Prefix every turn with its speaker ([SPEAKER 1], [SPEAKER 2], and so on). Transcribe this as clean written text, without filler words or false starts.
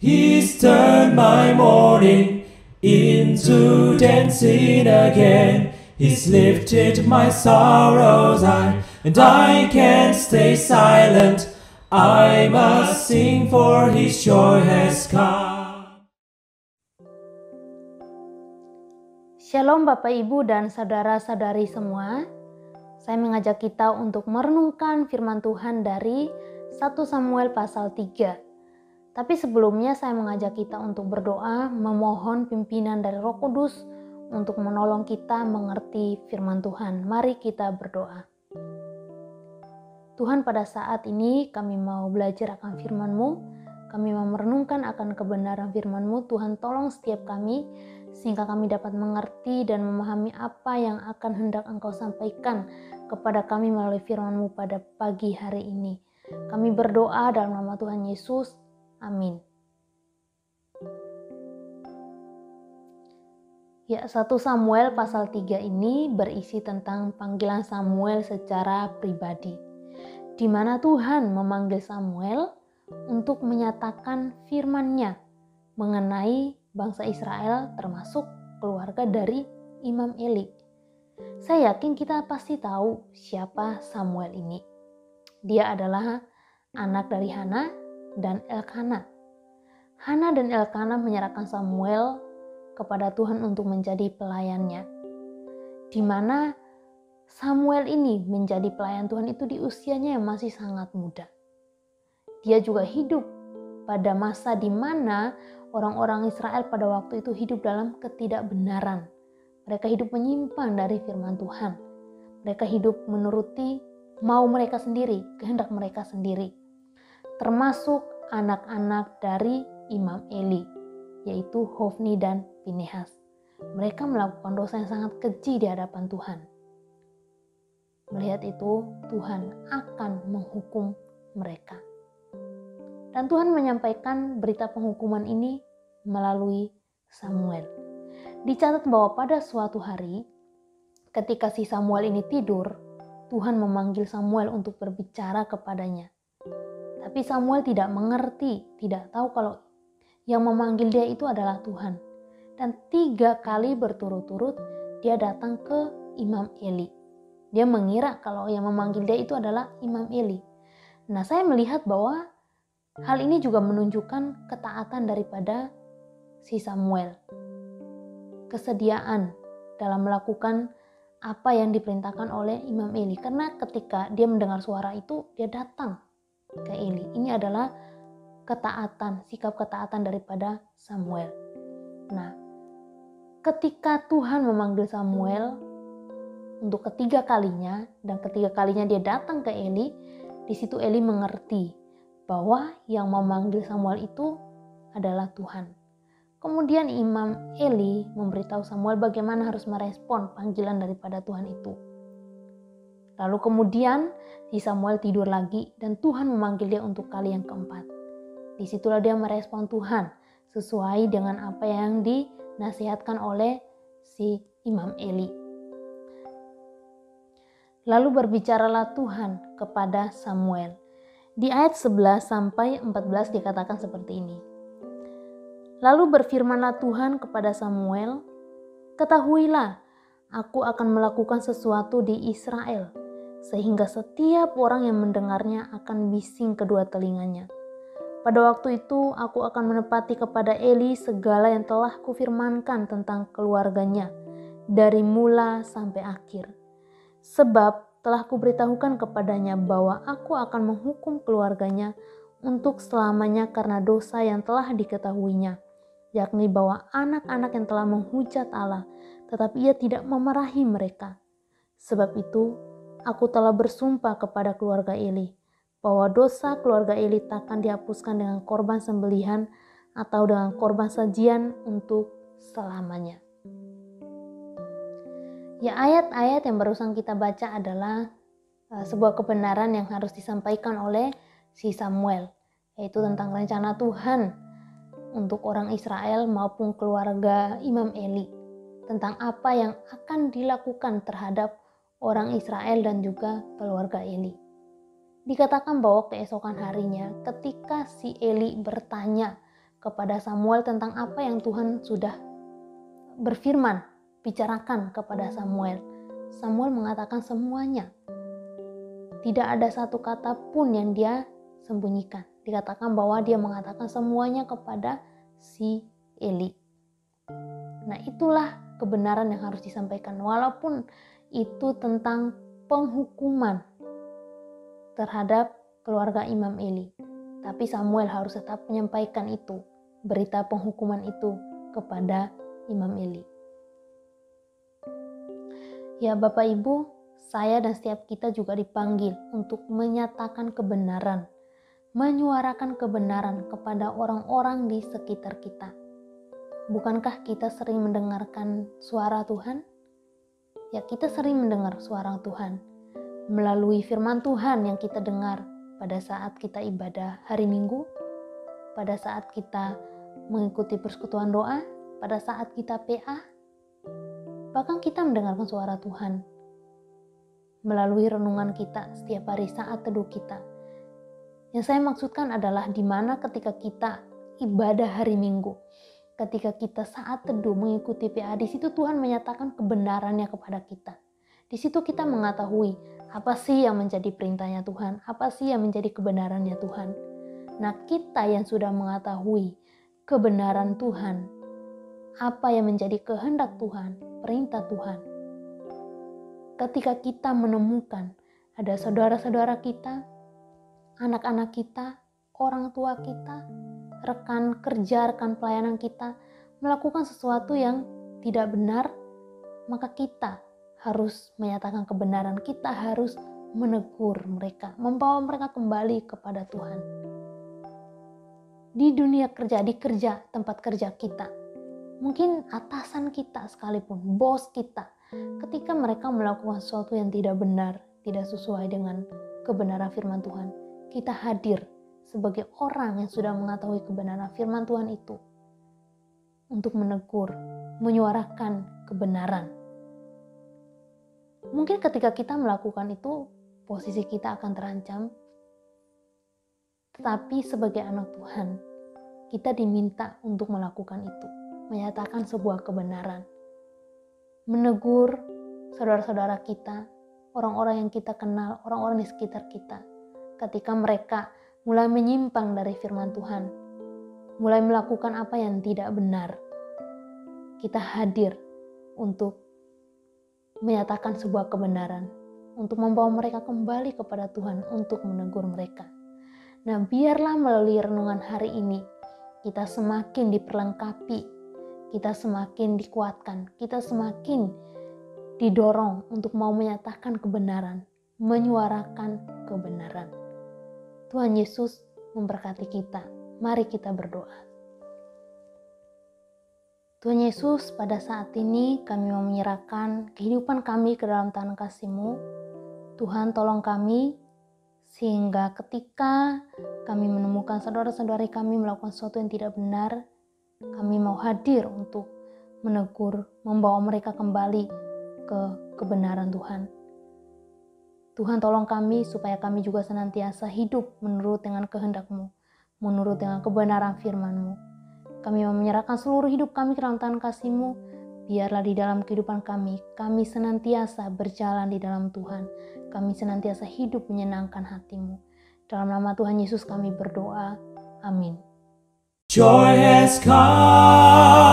[SPEAKER 1] He's turned my mourning into dancing again. He's lifted my sorrows high, and I can't stay silent. I must sing, for His joy has come.
[SPEAKER 2] Shalom Bapak Ibu dan saudara-saudari semua. Saya mengajak kita untuk merenungkan firman Tuhan dari 1 Samuel pasal 3. Tapi sebelumnya saya mengajak kita untuk berdoa, memohon pimpinan dari Roh Kudus untuk menolong kita mengerti firman Tuhan. Mari kita berdoa. Tuhan, pada saat ini kami mau belajar akan firman-Mu. Kami mau merenungkan akan kebenaran firman-Mu. Tuhan, tolong setiap kami sehingga kami dapat mengerti dan memahami apa yang akan hendak Engkau sampaikan kepada kami melalui firman-Mu pada pagi hari ini. Kami berdoa dalam nama Tuhan Yesus. Amin. Ya, 1 Samuel pasal 3 ini berisi tentang panggilan Samuel secara pribadi, di mana Tuhan memanggil Samuel untuk menyatakan firman-Nya mengenai bangsa Israel, termasuk keluarga dari Imam Eli. Saya yakin kita pasti tahu siapa Samuel ini. Dia adalah anak dari Hana dan Elkana. Hana dan Elkana menyerahkan Samuel kepada Tuhan untuk menjadi pelayannya. Di mana Samuel ini menjadi pelayan Tuhan itu di usianya yang masih sangat muda. Dia juga hidup pada masa di mana orang-orang Israel pada waktu itu hidup dalam ketidakbenaran. Mereka hidup menyimpang dari firman Tuhan. Mereka hidup menuruti mau mereka sendiri, kehendak mereka sendiri. Termasuk anak-anak dari Imam Eli, yaitu Hofni dan Pinehas. Mereka melakukan dosa yang sangat keji di hadapan Tuhan. Melihat itu, Tuhan akan menghukum mereka. Dan Tuhan menyampaikan berita penghukuman ini melalui Samuel. Dicatat bahwa pada suatu hari, ketika si Samuel ini tidur, Tuhan memanggil Samuel untuk berbicara kepadanya. Tapi Samuel tidak mengerti, tidak tahu kalau yang memanggil dia itu adalah Tuhan. Dan 3 kali berturut-turut dia datang ke Imam Eli. Dia mengira kalau yang memanggil dia itu adalah Imam Eli. Nah, saya melihat bahwa hal ini juga menunjukkan ketaatan daripada si Samuel. Kesediaan dalam melakukan apa yang diperintahkan oleh Imam Eli. Karena ketika dia mendengar suara itu, dia datang ke Eli. Ini adalah ketaatan, sikap ketaatan daripada Samuel. Nah, ketika Tuhan memanggil Samuel untuk ketiga kalinya, dan ketiga kalinya dia datang ke Eli, di situ Eli mengerti bahwa yang memanggil Samuel itu adalah Tuhan. Kemudian Imam Eli memberitahu Samuel bagaimana harus merespon panggilan daripada Tuhan itu. Lalu kemudian si Samuel tidur lagi dan Tuhan memanggil dia untuk kali yang keempat. Disitulah dia merespon Tuhan sesuai dengan apa yang dinasihatkan oleh si Imam Eli. Lalu berbicaralah Tuhan kepada Samuel. Di ayat 11 sampai 14 dikatakan seperti ini. Lalu berfirmanlah Tuhan kepada Samuel, "Ketahuilah, aku akan melakukan sesuatu di Israel, sehingga setiap orang yang mendengarnya akan bising kedua telinganya. Pada waktu itu aku akan menepati kepada Eli segala yang telah kufirmankan tentang keluarganya, dari mula sampai akhir. Sebab telah kuberitahukan kepadanya bahwa aku akan menghukum keluarganya untuk selamanya karena dosa yang telah diketahuinya, yakni bahwa anak-anak yang telah menghujat Allah, tetapi ia tidak memarahi mereka. Sebab itu, aku telah bersumpah kepada keluarga Eli, bahwa dosa keluarga Eli takkan dihapuskan dengan korban sembelihan atau dengan korban sajian untuk selamanya." Ya, ayat-ayat yang barusan kita baca adalah sebuah kebenaran yang harus disampaikan oleh si Samuel, yaitu tentang rencana Tuhan untuk orang Israel maupun keluarga Imam Eli, tentang apa yang akan dilakukan terhadap orang Israel dan juga keluarga Eli. Dikatakan bahwa keesokan harinya ketika si Eli bertanya kepada Samuel tentang apa yang Tuhan sudah berfirman, bicarakan kepada Samuel. Samuel mengatakan semuanya. Tidak ada satu kata pun yang dia sembunyikan. Dikatakan bahwa dia mengatakan semuanya kepada si Eli. Nah, itulah kebenaran yang harus disampaikan. Walaupun itu tentang penghukuman terhadap keluarga Imam Eli. Tapi Samuel harus tetap menyampaikan itu, berita penghukuman itu kepada Imam Eli. Ya Bapak Ibu, saya dan setiap kita juga dipanggil untuk menyatakan kebenaran, menyuarakan kebenaran kepada orang-orang di sekitar kita. Bukankah kita sering mendengarkan suara Tuhan? Ya, kita sering mendengar suara Tuhan melalui firman Tuhan yang kita dengar pada saat kita ibadah hari Minggu, pada saat kita mengikuti persekutuan doa, pada saat kita PA. Bahkan kita mendengarkan suara Tuhan melalui renungan kita setiap hari saat teduh kita. Yang saya maksudkan adalah di mana ketika kita ibadah hari Minggu, ketika kita saat teduh mengikuti PA, di situ Tuhan menyatakan kebenarannya kepada kita. Di situ kita mengetahui apa sih yang menjadi perintahnya Tuhan, apa sih yang menjadi kebenarannya Tuhan. Nah, kita yang sudah mengetahui kebenaran Tuhan, apa yang menjadi kehendak Tuhan, perintah Tuhan. Ketika kita menemukan ada saudara-saudara kita, anak-anak kita, orang tua kita, rekan kerja, rekan pelayanan kita melakukan sesuatu yang tidak benar, maka kita harus menyatakan kebenaran. Kita harus menegur mereka, membawa mereka kembali kepada Tuhan. Di dunia kerja, di tempat kerja kita, mungkin atasan kita sekalipun, bos kita, ketika mereka melakukan sesuatu yang tidak benar, tidak sesuai dengan kebenaran firman Tuhan, kita hadir sebagai orang yang sudah mengetahui kebenaran firman Tuhan itu untuk menegur, menyuarakan kebenaran. Mungkin ketika kita melakukan itu, posisi kita akan terancam. Tetapi sebagai anak Tuhan, kita diminta untuk melakukan itu, menyatakan sebuah kebenaran. Menegur saudara-saudara kita, orang-orang yang kita kenal, orang-orang di sekitar kita, ketika mereka mulai menyimpang dari firman Tuhan, mulai melakukan apa yang tidak benar. Kita hadir untuk menyatakan sebuah kebenaran, untuk membawa mereka kembali kepada Tuhan, untuk menegur mereka. Nah, biarlah melalui renungan hari ini, kita semakin diperlengkapi, kita semakin dikuatkan, kita semakin didorong untuk mau menyatakan kebenaran, menyuarakan kebenaran. Tuhan Yesus memberkati kita. Mari kita berdoa. Tuhan Yesus, pada saat ini kami mau menyerahkan kehidupan kami ke dalam tangan kasih-Mu. Tuhan, tolong kami sehingga ketika kami menemukan saudara-saudari kami melakukan sesuatu yang tidak benar, kami mau hadir untuk menegur, membawa mereka kembali ke kebenaran Tuhan. Tuhan, tolong kami supaya kami juga senantiasa hidup menurut dengan kehendak-Mu, menurut dengan kebenaran firman-Mu. Kami mau menyerahkan seluruh hidup kami ke dalam tangan kasih-Mu. Biarlah di dalam kehidupan kami senantiasa berjalan di dalam Tuhan. Kami senantiasa hidup menyenangkan hati-Mu. Dalam nama Tuhan Yesus kami berdoa. Amin.
[SPEAKER 1] Joy has come.